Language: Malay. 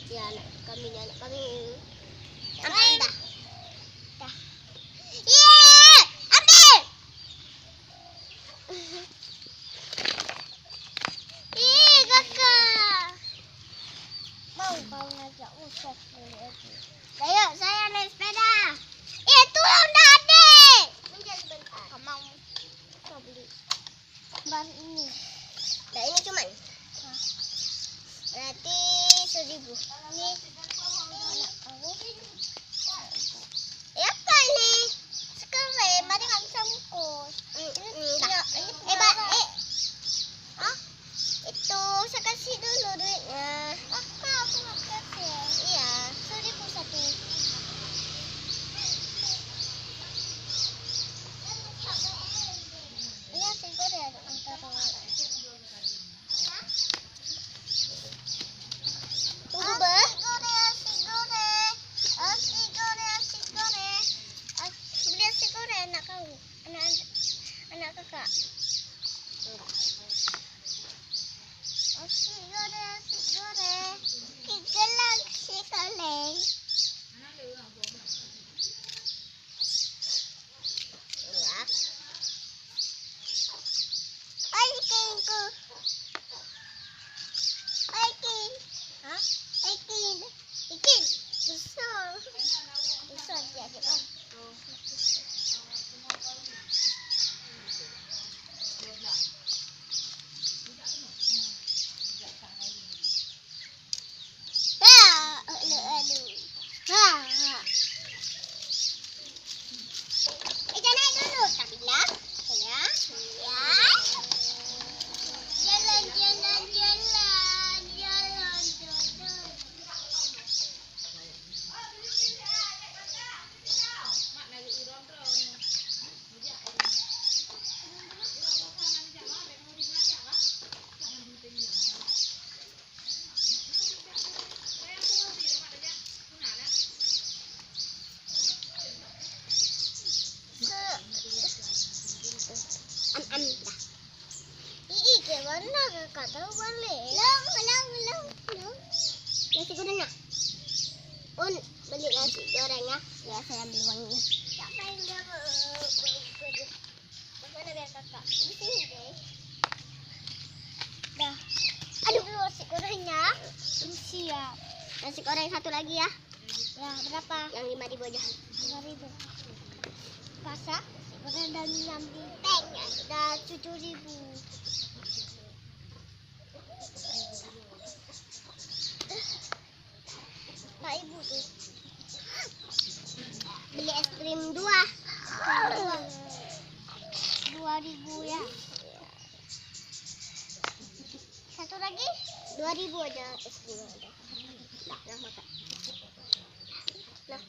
Ya, anak kami ni anak kami. Ambil dah. Dah. Yeay! Ambil! Kakak. Mau kau ngajak usah boleh lagi. Ayo, saya naik sepeda. Tolong dah adik. Minjam sebentar. Kau mau? Kau beli. Ban ini. Dah ini cuma. Berarti 1.000. Ini anak aku. Apa ini? Sekarang mari nggak bisa mukul. Itu saya kasih dulu duitnya. Kakak, aku nggak kasih. Iya, 1.000 satu. Ini nasi goreng antara. Tunggu ber. Beli nasi goreng anak kau, anak kakak. Nasi goreng. Kegelang si kaleng. Ya. Aikinku. Aikin. Hah? Aikin. Besar. Besar dia kan. Mana kakak tahu balik? Belum. Nasi goreng nak? Beli nasi goreng ya. Ya, saya ambil uangnya. Siapa yang dia mana biar kakak? Di sini deh. Dah. Aduh, nasi gorengnya. Siap. Nasi goreng satu lagi ya. Ya, berapa? Yang 5.000 aja. 5.000. Pasak, nasi goreng dan ambil tanknya sudah 7.000. Pak Ibu tuh beli es krim 2.000 ya. Satu lagi 2.000 aja es krim ada. Nah, makan. Nah.